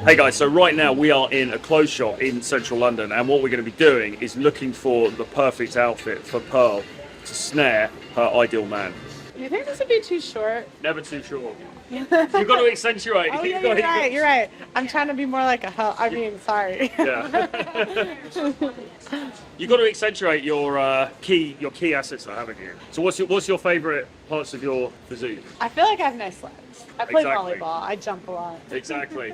Hey guys, so right now we are in a clothes shop in central London, and what we're going to be doing is looking for the perfect outfit for Pearl to snare her ideal man. You think this would be too short? Never too short. You've got to accentuate. Oh yeah, you're right. I'm trying to be more like a hoe. I mean, sorry. Yeah. You've got to accentuate your key assets that haven't you. So what's your favourite parts of your physique? I feel like I have nice legs. I play Exactly. volleyball. I jump a lot. Exactly.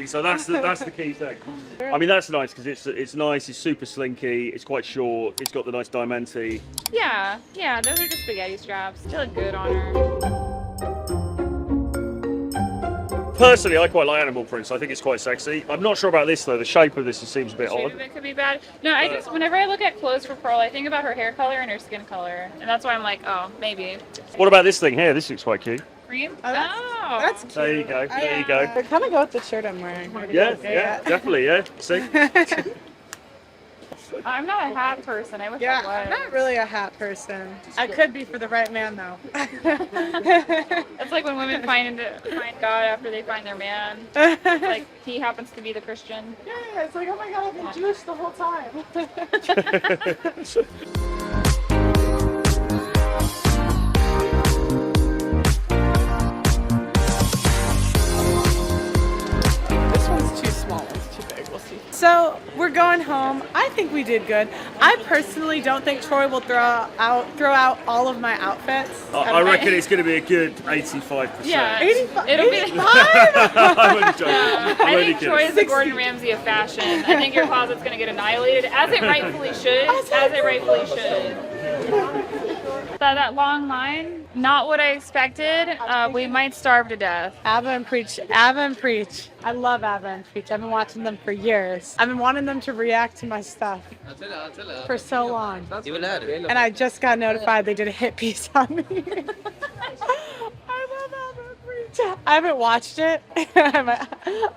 So that's the key thing. I mean, that's nice because it's nice. It's super slinky. It's quite short. It's got the nice diamante. Yeah, those are just spaghetti straps. They look good on her. Personally, I quite like animal prints. I think it's quite sexy. I'm not sure about this though. The shape of this seems a bit The shape odd. of it could be bad. No, I just, whenever I look at clothes for Pearl, I think about her hair color and her skin color. And that's why I'm like, oh, maybe. What about this thing here? This looks quite cute. Cream? Oh, that's cute. There you go. There you go. They kind of go with the shirt I'm wearing. Yeah, definitely. Yeah. See. I'm not a hat person. I wish Yeah, I I'm was. not really a hat person. I could be for the right man though. It's like when women find God after they find their man. Like, he happens to be the Christian. Yeah, it's like, oh my god, I've been Jewish the whole time. This one's too small, it's too big, we'll see. So, we're going home. I think we did good. I personally don't think Troy will throw out all of my outfits. I reckon it's going to be a good 85%. Yeah. 85? It'll be. 85? I'm only joking. I I'm only think kidding. Troy is the Gordon Ramsay of fashion. I think your closet's going to get annihilated, as it rightfully should. As it rightfully should. That long line, not what I expected. We might starve to death. Abba and Preach. Abba and Preach. I love Abba and Preach. I've been watching them for years. I've been wanting them to react to my stuff for so long. And I just got notified they did a hit piece on me. I love Abba and Preach. I haven't watched it.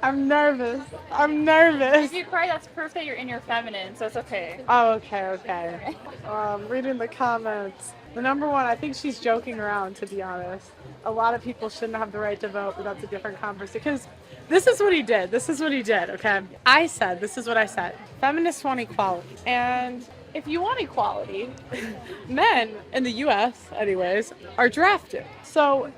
I'm nervous. I'm nervous. If you cry, that's proof that you're in your feminine, so it's okay. Oh, okay. Reading the comments. The number one, I think she's joking around, to be honest. A lot of people shouldn't have the right to vote, but that's a different conversation. Because this is what he did, okay? I said, this is what I said. Feminists want equality. And if you want equality, men, in the US anyways, are drafted. So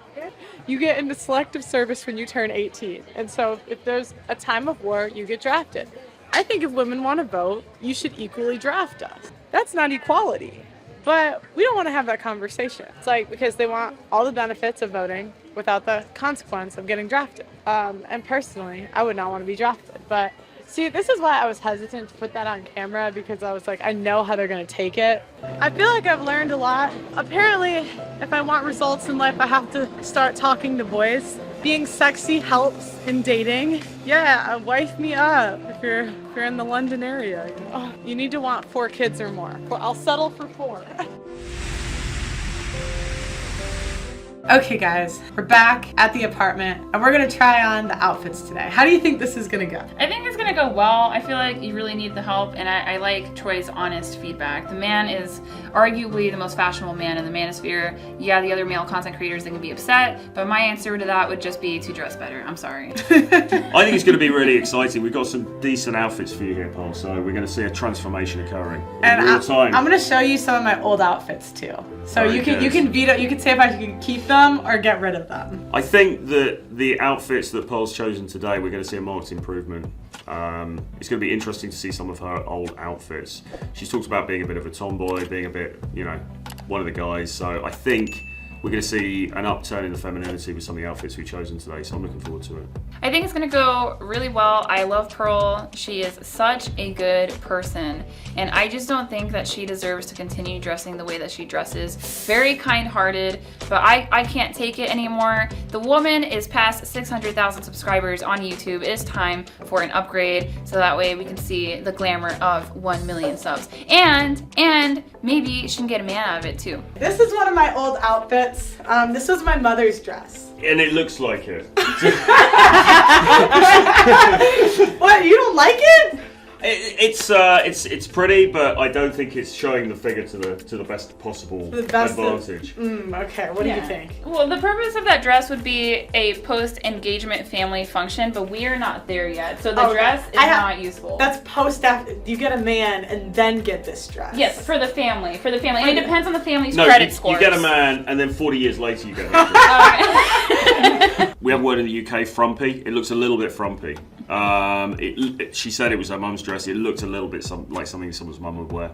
you get into selective service when you turn 18. And so if there's a time of war, you get drafted. I think if women want to vote, you should equally draft us. That's not equality. But we don't want to have that conversation. It's like, because they want all the benefits of voting without the consequence of getting drafted. And personally, I would not want to be drafted. But see, this is why I was hesitant to put that on camera, because I was like, I know how they're going to take it. I feel like I've learned a lot. Apparently, if I want results in life, I have to start talking to boys. Being sexy helps in dating. Yeah, wife me up if you're in the London area. You know? You need to want 4 kids or more. I'll settle for 4. Okay guys, we're back at the apartment and we're gonna try on the outfits today. How do you think this is gonna go? I think it's gonna go well. I feel like you really need the help, and I like Troy's honest feedback. The man is arguably the most fashionable man in the manosphere. Yeah, the other male content creators, they can be upset, but my answer to that would just be to dress better. I'm sorry. I think it's going to be really exciting. We've got some decent outfits for you here, Paul. So we're going to see a transformation occurring in real time. I'm gonna show you some of my old outfits too. So Very you can good. veto. You can say if I can keep them or get rid of them. I think that the outfits that Pearl's chosen today, we're going to see a marked improvement. It's going to be interesting to see some of her old outfits. She's talked about being a bit of a tomboy, being a bit, one of the guys. So I think we're going to see an upturn in the femininity with some of the outfits we've chosen today. So I'm looking forward to it. I think it's gonna go really well. I love Pearl. She is such a good person, and I just don't think that she deserves to continue dressing the way that she dresses. Very kind-hearted, but I can't take it anymore. The woman is past 600,000 subscribers on YouTube. It is time for an upgrade, so that way we can see the glamour of 1 million subs. And maybe she can get a man out of it too. This is one of my old outfits. This was my mother's dress. And it looks like it. What? You don't like it? It's pretty, but I don't think it's showing the figure to the best possible advantage. Okay, what do you think? Well, the purpose of that dress would be a post-engagement family function, but we are not there yet. So the dress is not useful. That's post after you get a man and then get this dress. Yes, for the family. And it depends on the family's credit scores. You get a man, and then 40 years later you get a dress. We have a word in the UK, frumpy. It looks a little bit frumpy. She said it was her mum's dress. It looked a little bit like something someone's mum would wear.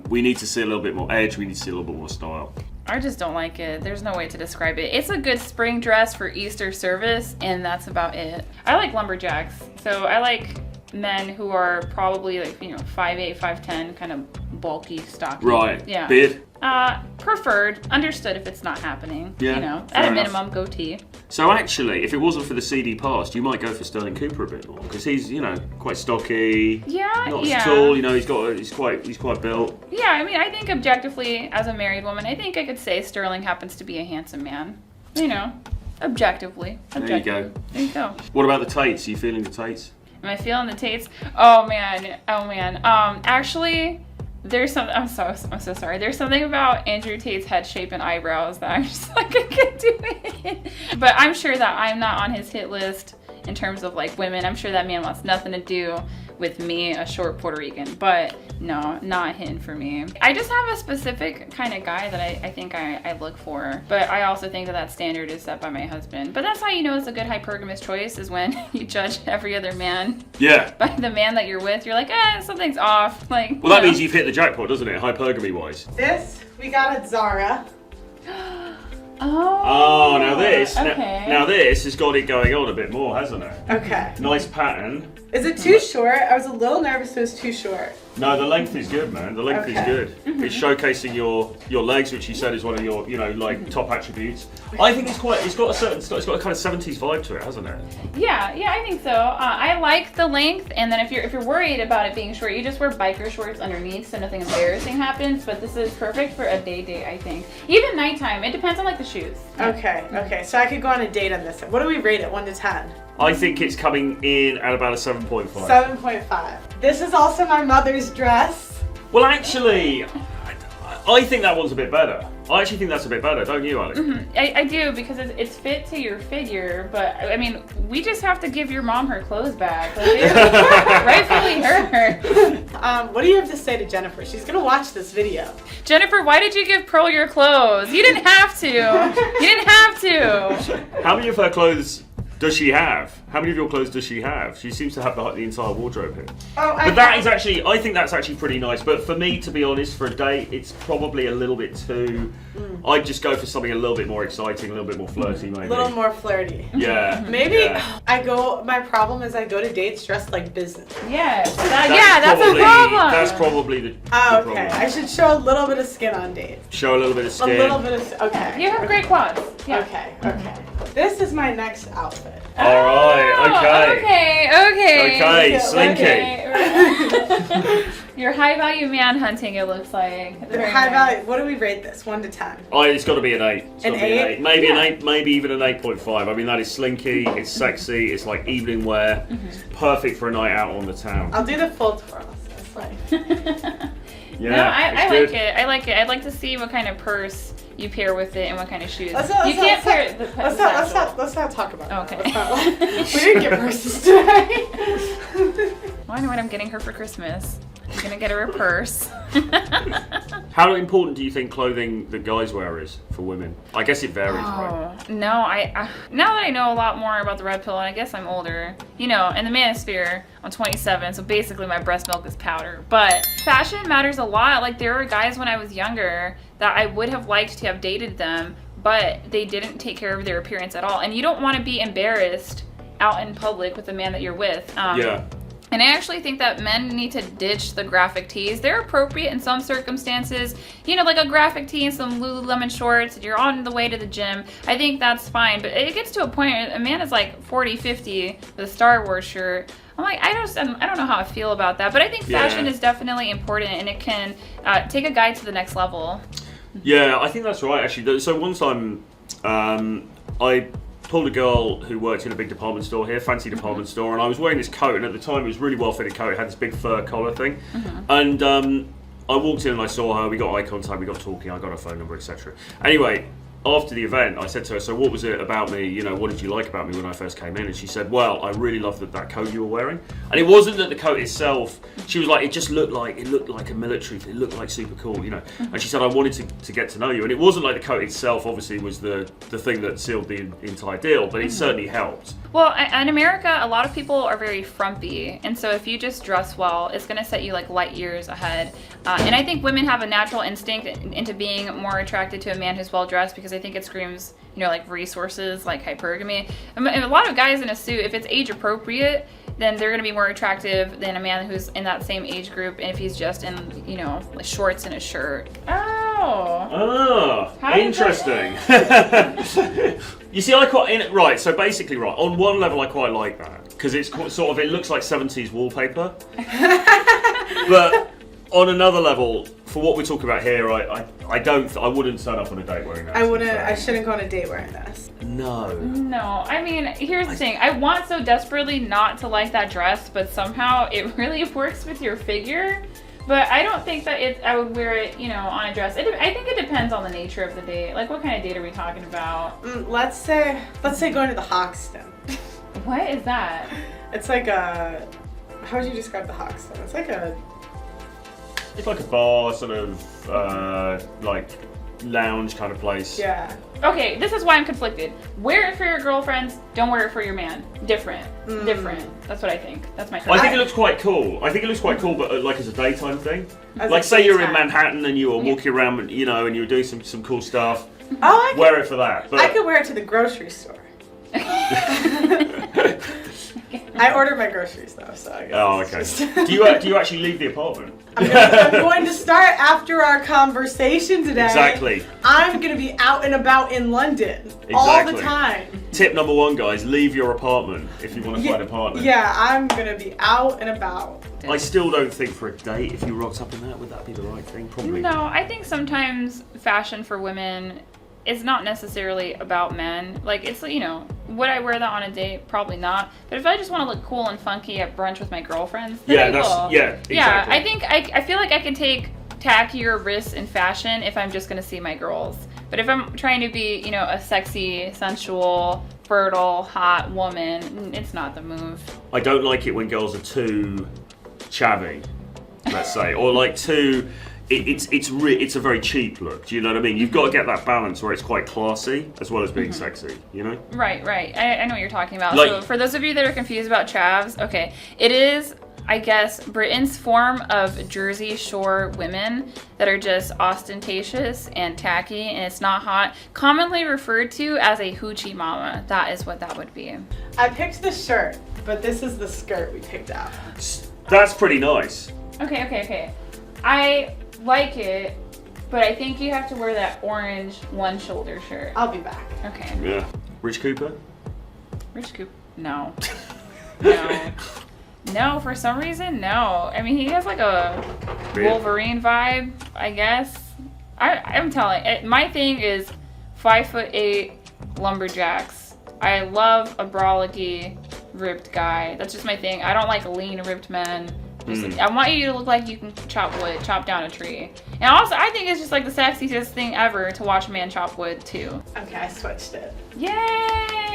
We need to see a little bit more edge. We need to see a little bit more style. I just don't like it. There's no way to describe it. It's a good spring dress for Easter service, and that's about it. I like lumberjacks. So I like men who are probably like, 5'8", 5'10", kind of bulky, stocky. Right. Yeah. Beard? Preferred. Understood if it's not happening. Yeah, At a fair minimum, goatee. So actually, if it wasn't for the CD past, you might go for Sterling Cooper a bit more because he's, quite stocky. Yeah, not as tall. He's quite built. Yeah, I mean, I think objectively, as a married woman, I think I could say Sterling happens to be a handsome man. Objectively. There you go. There you go. What about the Tates? Are you feeling the Tates? Am I feeling the Tates? Oh man. Actually, there's some. I'm so sorry. There's something about Andrew Tate's head shape and eyebrows that I'm just like, I can't do it. But I'm sure that I'm not on his hit list in terms of like women. I'm sure that man wants nothing to do with me, a short Puerto Rican. But no, not hitting for me. I just have a specific kind of guy that I think I look for. But I also think that standard is set by my husband. But that's how you know it's a good hypergamous choice, is when you judge every other man. Yeah. By the man that you're with. You're like, something's off. Like, well, that means you've hit the jackpot, doesn't it? Hypergamy-wise. This we got at Zara. Oh, now this. Okay. Now this has got it going on a bit more, hasn't it? Okay. Nice pattern. Is it too short? I was a little nervous it was too short. No, the length is good, man. The length is good. It's showcasing your legs, which you said is one of your, top attributes. I think it's got a kind of 70s vibe to it, hasn't it? Yeah, I think so. I like the length, and then if you're worried about it being short, you just wear biker shorts underneath so nothing embarrassing happens. But this is perfect for a date, I think. Even nighttime. It depends on like the shoes. Okay. So I could go on a date on this. What do we rate it? 1 to 10? I think it's coming in at about a 7.5. 7.5. This is also my mother's dress. Well, actually, I think that one's a bit better. I actually think that's a bit better, don't you, Alex? Mm-hmm. I do, because it's fit to your figure, but I mean, we just have to give your mom her clothes back. Like, rightfully her. What do you have to say to Jennifer? She's gonna watch this video. Jennifer, why did you give Pearl your clothes? You didn't have to. You didn't have to. How many of her clothes does she have? How many of your clothes does she have? She seems to have the entire wardrobe here. I think that's actually pretty nice. But for me, to be honest, for a date, it's probably a little bit too. I'd just go for something a little bit more exciting, a little bit more flirty, maybe. A little more flirty. Yeah. Maybe yeah. My problem is I go to dates dressed like business. Yes. That's a problem. That's probably the Okay. problem. I should show a little bit of skin on dates. Show a little bit of skin. A little bit of okay. You have great quads. Yeah. Okay. This is my next outfit. All right. Okay. Slinky. You're high value man hunting, it looks like. High value. What do we rate this? 1 to 10? It's got to be an 8. An 8? Maybe an 8. Maybe even an 8.5. I mean, that is slinky. It's sexy. It's like evening wear. It's perfect for a night out on the town. I'll do the full twirl. So it's like. Yeah. No, I like it. I like it. I'd like to see what kind of purse you pair with it and what kind of shoes. Let's not talk about that. Okay. We didn't get purses today. Well, I know what I'm getting her for Christmas. I'm gonna get her a purse. How important do you think clothing that guys wear is for women? I guess it varies, right? No, I now that I know a lot more about the red pill, and I guess I'm older, in the manosphere, I'm 27, so basically my breast milk is powder. But fashion matters a lot. Like, there were guys when I was younger that I would have liked to have dated them, but they didn't take care of their appearance at all. And you don't want to be embarrassed out in public with the man that you're with. Yeah. And I actually think that men need to ditch the graphic tees. They're appropriate in some circumstances. Like a graphic tee and some Lululemon shorts, you're on the way to the gym. I think that's fine. But it gets to a point, a man is like 40, 50 with a Star Wars shirt. I'm like, I don't know how I feel about that. But I think fashion is definitely important, and it can take a guy to the next level. Yeah, I think that's right, actually. So one time, I pulled a girl who worked in a big department store here, fancy department store, and I was wearing this coat, and at the time it was a really well-fitted coat. It had this big fur collar thing, and I walked in and I saw her. We got eye contact, we got talking. I got her phone number, etc. Anyway, after the event, I said to her, "So what was it about me? You know, what did you like about me when I first came in?" And she said, "Well, I really loved that coat you were wearing." And it wasn't that the coat itself. She was like, "It just looked like a military. It looked like super cool, you know." And she said, "I wanted to get to know you." And it wasn't like the coat itself. Obviously, was the thing that sealed the entire deal, but it certainly helped. Well, in America, a lot of people are very frumpy, and so if you just dress well, it's going to set you like light years ahead. And I think women have a natural instinct into being more attracted to a man who's well dressed because I think it screams, you know, like resources, like hypergamy. And a lot of guys in a suit, if it's age appropriate, then they're going to be more attractive than a man who's in that same age group, and if he's just in, you know, like shorts and a shirt. Oh, interesting. You see, I quite right. So basically, right on one level, I quite like that because it's sort of, it looks like 70s wallpaper. But on another level, for what we're talking about here, I wouldn't turn up on a date wearing that. I shouldn't go on a date wearing this. No. I mean, here's the thing. I want so desperately not to like that dress, but somehow it really works with your figure. But I don't think that I would wear it, you know, on a dress. I think it depends on the nature of the date. Like, what kind of date are we talking about? Let's say going to the Hoxton. What is that? It's like how would you describe the Hoxton? It's like a bar, sort of like lounge kind of place. Yeah. Okay, this is why I'm conflicted. Wear it for your girlfriends, don't wear it for your man. Different. That's what I think. That's my I think it looks quite cool. But like as a daytime thing. Like say you're in Manhattan and you were walking around, you know, and you were doing some cool stuff. Wear it for that. But I could wear it to the grocery store. I order my groceries though, so I guess. Oh, okay. Do you actually leave the apartment? I'm going to start after our conversation today. Exactly. I'm going to be out and about in London all the time. Tip number 1, guys: leave your apartment if you want to find a partner. Yeah, I'm going to be out and about. I still don't think for a date, if you rocked up in that, would that be the right thing? Probably. No, I think sometimes fashion for women is not necessarily about men. Like, it's, you know, would I wear that on a date? Probably not. But if I just want to look cool and funky at brunch with my girlfriends, then I will. Exactly. Yeah, I think I feel like I can take tackier risks in fashion if I'm just going to see my girls. But if I'm trying to be, you know, a sexy, sensual, fertile, hot woman, it's not the move. I don't like it when girls are too chavvy, let's say, or like too. It's a very cheap look. Do you know what I mean? You've got to get that balance where it's quite classy as well as being sexy. You know? Right. I know what you're talking about. Like, so for those of you that are confused about chavs, okay, it is, I guess, Britain's form of Jersey Shore women that are just ostentatious and tacky, and it's not hot. Commonly referred to as a hoochie mama. That is what that would be. I picked the shirt, but this is the skirt we picked out. That's pretty nice. Okay. I like it, but I think you have to wear that orange one-shoulder shirt. I'll be back. Okay. Yeah. Rich Cooper? Rich Cooper? No. No, for some reason, no. I mean, he has like a Wolverine vibe, I guess. I'm telling. My thing is 5'8" lumberjacks. I love a brolicky, ripped guy. That's just my thing. I don't like lean, ripped men. I want you to look like you can chop down a tree. And also, I think it's just like the sexiest thing ever to watch a man chop wood too. Okay, I switched it. Yay!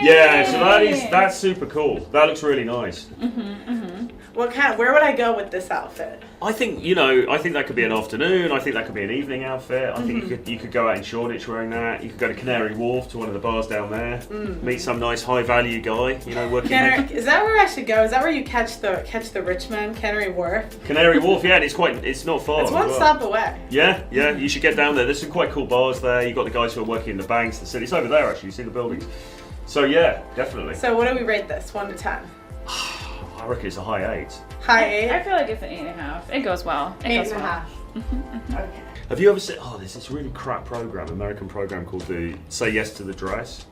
Yeah, so that's super cool. That looks really nice. Where would I go with this outfit? I think that could be an afternoon. I think that could be an evening outfit. I think you could go out in Shoreditch wearing that. You could go to Canary Wharf to one of the bars down there. Meet some nice high value guy, you know, working. Is that where I should go? Is that where you catch the rich men, Canary Wharf? Canary Wharf, yeah, and it's not far. It's one stop away. Yeah, you should get down there. There's some quite cool bars there. You've got the guys who are working in the banks, the city. It's over there actually. You see the buildings. So yeah, definitely. So what do we rate this? 1 to 10. I reckon it's a high 8. High 8? I feel like it's an 8.5. It goes well. 8.5. Okay. Have you ever seen? Oh, there's this really crap American program called the Say Yes to the Dress.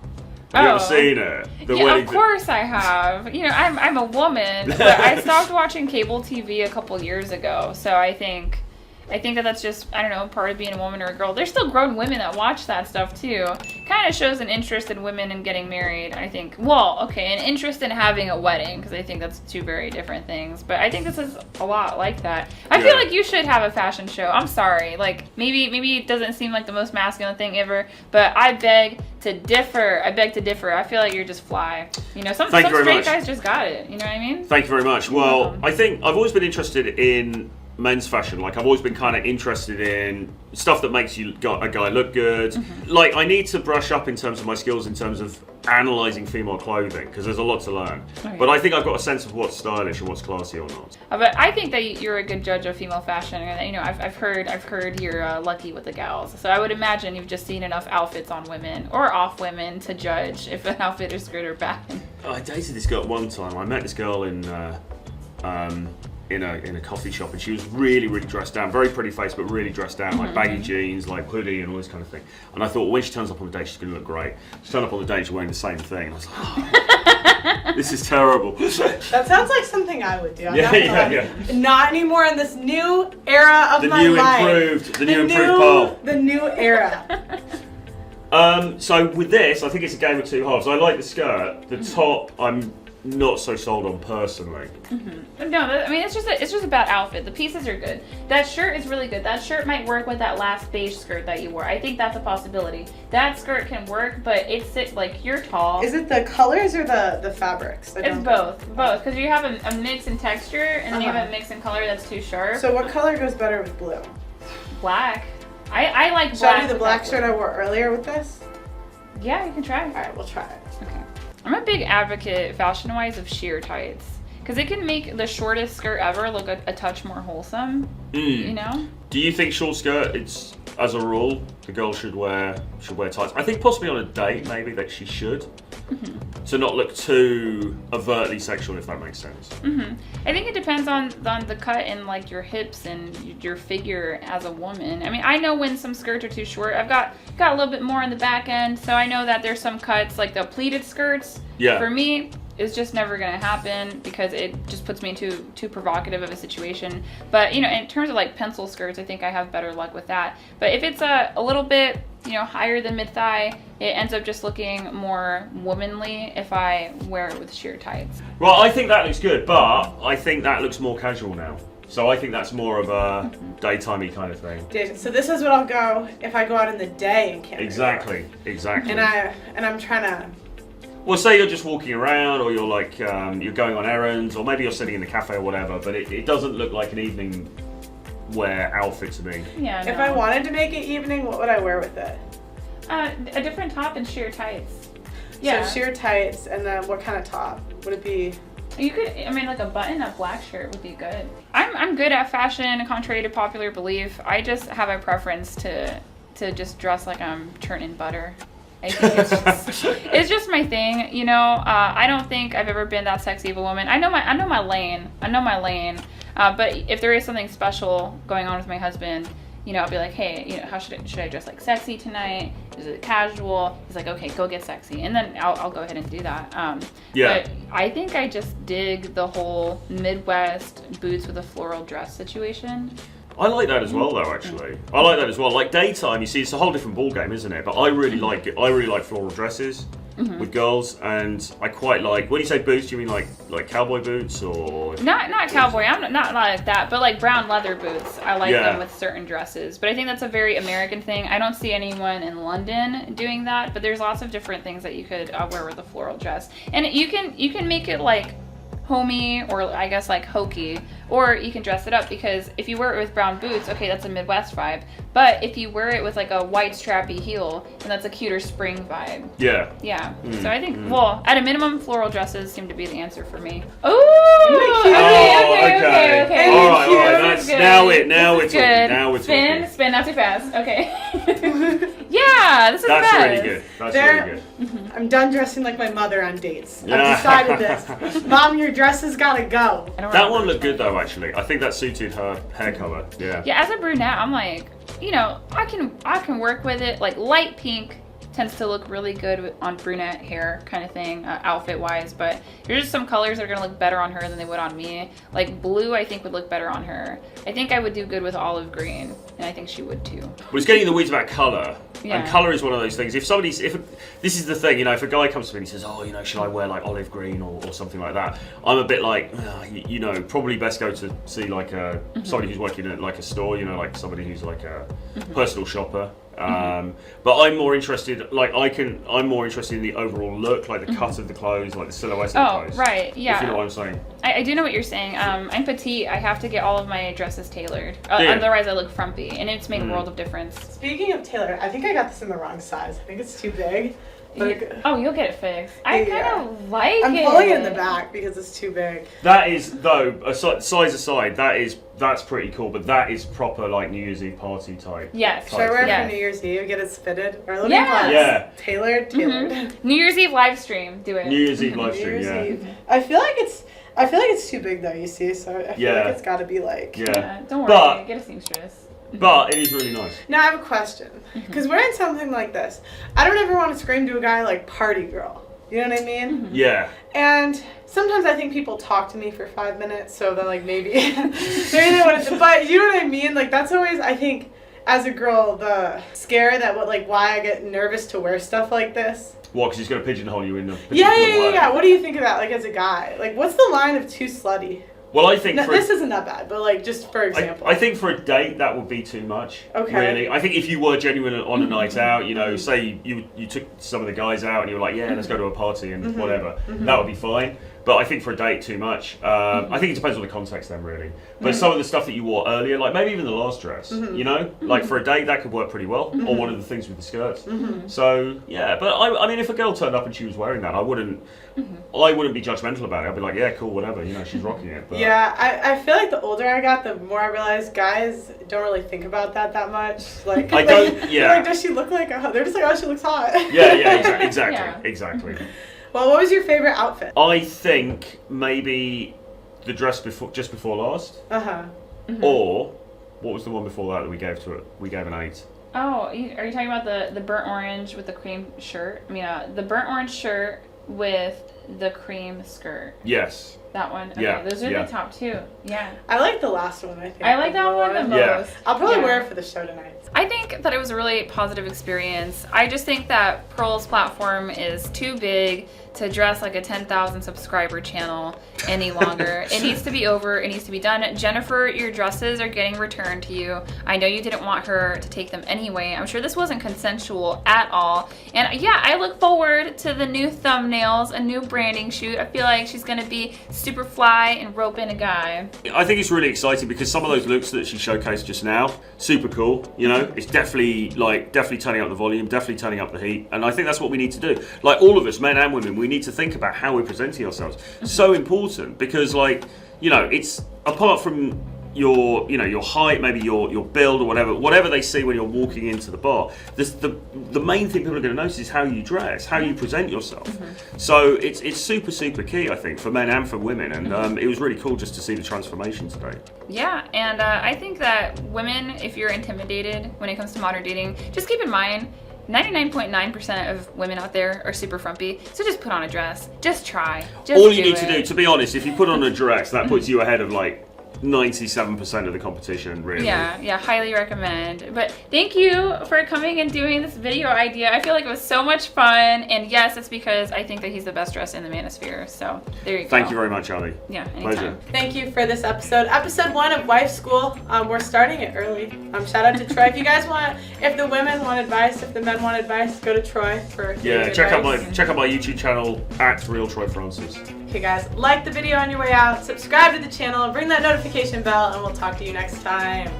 Have you ever seen it? Of course I have. You know, I'm a woman, but I stopped watching cable TV a couple years ago, so I think I think that that's just, I don't know, part of being a woman or a girl. There's still grown women that watch that stuff too. Kind of shows an interest in women and getting married, I think. Well, okay, an interest in having a wedding, because I think that's two very different things. But I think this is a lot like that. I feel like you should have a fashion show. I'm sorry. Like, maybe it doesn't seem like the most masculine thing ever, but I beg to differ. I feel like you're just fly. You know, some straight guys just got it. You know what I mean? Thank you very much. Well, I think I've always been interested in men's fashion. Like, I've always been kind of interested in stuff that makes a guy look good. Like, I need to brush up in terms of my skills in terms of analysing female clothing, because there's a lot to learn. Okay. But I think I've got a sense of what's stylish and what's classy or not. But I think that you're a good judge of female fashion, and you know, I've heard you're lucky with the gals. So I would imagine you've just seen enough outfits on women or off women to judge if an outfit is good or bad. I dated this girl one time. I met this girl in a coffee shop, and she was really dressed down, very pretty face, but really dressed down, like baggy jeans, like hoodie and all this kind of thing. And I thought, well, when she turns up on the date, she's going to look great. She turned up on the date, she's wearing the same thing. And I was like, oh, this is terrible. That sounds like something I would do. Yeah. Not anymore in this new era of my life. The new improved Pearl. The new era. So with this, I think it's a game of two halves. I like the skirt. The top, I'm not so sold on personally. No, I mean, it's just about outfit. The pieces are good. That shirt is really good. That shirt might work with that last beige skirt that you wore. I think that's a possibility. That skirt can work, but it's like, you're tall. Is it the colors or the fabrics? It's both, because you have a mix in texture and then you have a mix in color that's too sharp. So what color goes better with blue? Black. I like black. Should I do the black shirt I wore earlier with this? Yeah, you can try. All right, we'll try it. Okay. I'm a big advocate, fashion-wise, of sheer tights, because it can make the shortest skirt ever look a touch more wholesome. You know? Do you think short skirt, it's, as a rule, the girl should wear tights? I think possibly on a date, maybe, that she should. To not look too overtly sexual, if that makes sense. I think it depends on the cut and like your hips and your figure as a woman. I mean, I know when some skirts are too short. I've got a little bit more in the back end, so I know that there's some cuts, like the pleated skirts. Yeah. For me, it's just never gonna happen because it just puts me into too provocative of a situation. But you know, in terms of like pencil skirts, I think I have better luck with that. But if it's a little bit, you know, higher than mid-thigh, it ends up just looking more womanly if I wear it with sheer tights. Well, I think that looks good, but I think that looks more casual now. So I think that's more of a daytimey kind of thing. So this is what I'll go if I go out in the day in Canada. Exactly. And I'm trying to. Well, say you're just walking around, or you're like you're going on errands, or maybe you're sitting in the cafe or whatever. But it doesn't look like an evening wear outfit to me. Yeah. If I wanted to make it evening, what would I wear with it? A different top and sheer tights. Yeah. So sheer tights, and then what kind of top would it be? You could, I mean, like a button-up black shirt would be good. I'm good at fashion, contrary to popular belief. I just have a preference to just dress like I'm churning butter. I think it's just my thing, you know. I don't think I've ever been that sexy of a woman. I know my lane. But if there is something special going on with my husband, you know, I'll be like, hey, you know, how should I dress like sexy tonight? Is it casual? He's like, okay, go get sexy, and then I'll go ahead and do that. Yeah. But I think I just dig the whole Midwest boots with a floral dress situation. I like that as well, though. Actually, I like that as well. Like daytime, you see, it's a whole different ball game, isn't it? But I really like it. I really like floral dresses with girls, and I quite like. When you say boots, do you mean like cowboy boots or? Not cowboy. I'm not like that, but like brown leather boots. I like them with certain dresses. But I think that's a very American thing. I don't see anyone in London doing that. But there's lots of different things that you could wear with a floral dress, and you can make it like homey, or I guess like hokey, or you can dress it up, because if you wear it with brown boots, okay, that's a Midwest vibe. But if you wear it with like a white strappy heel, then that's a cuter spring vibe. Yeah. Yeah. So I think, well, at a minimum, floral dresses seem to be the answer for me. Ooh! Okay. All right. Now we're talking. Spin, not too fast. Okay. Yeah, this is That's the best. really good. That's really good. I'm done dressing like my mother on dates. I've decided this. Mom, your dress has got to go. That one looked good though, actually. I think that suited her hair color. Yeah. Yeah, as a brunette, I'm like, you know, I can work with it, like light pink tends to look really good on brunette hair kind of thing, outfit wise, but there's just some colors that are gonna look better on her than they would on me. Like blue I think would look better on her. I think I would do good with olive green, and I think she would too. Well, it's getting in the weeds about colour. Yeah. And colour is one of those things. If this is the thing, you know, if a guy comes to me and he says, oh, you know, should I wear like olive green or something like that? I'm a bit like, you know, probably best go to see like somebody who's working at like a store, you know, like somebody who's like a personal shopper. But I'm more interested, I'm more interested in the overall look, like the cut of the clothes, like the silhouette of the clothes. Oh, right, yeah. If you know what I'm saying. I do know what you're saying. I'm petite. I have to get all of my dresses tailored. Yeah. Otherwise, I look frumpy, and it's made a world of difference. Speaking of tailor, I think I got this in the wrong size. I think it's too big. But Oh, you'll get it fixed. I Yeah. kind of like it. I'm pulling it in the back because it's too big. That is, though, size aside, that's pretty cool, but that is proper like New Year's Eve party type. Yes. Should I wear it Yes. for New Year's Eve? Get it fitted? Or looking Yeah. glass? Yeah. Tailored? New Year's Eve live stream. Do it. New Year's Eve live New stream, Year's yeah. Eve. I feel like it's too big though, you see, so I feel Yeah. like it's gotta be like... Yeah. Don't worry. But- Get a seamstress. But it is really nice. Now I have a question. Because wearing something like this, I don't ever want to scream to a guy like party girl. You know what I mean? Yeah. And sometimes I think people talk to me for 5 minutes, so then like maybe they want to, but you know what I mean? Like that's always, I think, as a girl, the scare that why I get nervous to wear stuff like this. What, because he's going to pigeonhole you in the Yeah. What do you think of that, like as a guy? Like what's the line of too slutty? Well, I think No, for this isn't that bad, but like just for example. I think for a date that would be too much. Okay. Really, I think if you were genuine on a night out, you know, say you took some of the guys out and you were like, yeah, let's go to a party and whatever, that would be fine. But I think for a date, too much. I think it depends on the context then, really. But some of the stuff that you wore earlier, like maybe even the last dress, you know, like for a date that could work pretty well. Or one of the things with the skirts. So yeah, but I mean, if a girl turned up and she was wearing that, I wouldn't be judgmental about it. I'd be like, yeah, cool, whatever. You know, she's rocking it. But, Yeah, I feel like the older I got, the more I realized guys don't really think about that much. Like, I don't- yeah. they're like, does she look like a? They're just like, oh, she looks hot. Yeah, exactly, Yeah. exactly. Well, what was your favorite outfit? I think maybe the dress just before last, Uh huh. or what was the one before that we gave to it? We gave an 8. Oh, are you talking about the burnt orange with the cream shirt? I mean, the burnt orange shirt with the cream skirt. Yes. That one. Okay, Yeah, those are yeah. the top two. Yeah. I like the last one. I think. I like that one the most. Yeah. I'll probably Yeah. wear it for the show tonight. I think that it was a really positive experience. I just think that Pearl's platform is too big to dress like a 10,000 subscriber channel any longer. It needs to be over. It needs to be done. Jennifer, your dresses are getting returned to you. I know you didn't want her to take them anyway. I'm sure this wasn't consensual at all. And yeah, I look forward to the new thumbnails, a new branding shoot. I feel like she's gonna be super fly and rope in a guy. I think it's really exciting because some of those looks that she showcased just now, super cool. You know, it's definitely turning up the volume, definitely turning up the heat, and I think that's what we need to do. Like all of us, men and women, we need to think about how we're presenting ourselves. So important because, like, you know, it's apart from your height, maybe your build or whatever they see when you're walking into the bar. The main thing people are going to notice is how you dress, how you present yourself. So it's super key, I think, for men and for women. And it was really cool just to see the transformation today. Yeah, and I think that women, if you're intimidated when it comes to modern dating, just keep in mind 99.9% of women out there are super frumpy, so just put on a dress. Just try. Just All you need it. to do, to be honest, if you put on a dress, that puts you ahead of like 97% of the competition, really. Yeah, highly recommend. But thank you for coming and doing this video idea. I feel like it was so much fun, and yes, it's because I think that he's the best dressed in the manosphere. So there you go. Thank you very much, Ali. Yeah, anytime. Pleasure. Thank you for this episode. Episode 1 of Wife School. We're starting it early. Shout out to Troy. If you guys if the women want advice, if the men want advice, go to Troy for Check out my advice. YouTube channel at Real Troy Francis. Okay guys, like the video on your way out, subscribe to the channel, ring that notification bell, and we'll talk to you next time.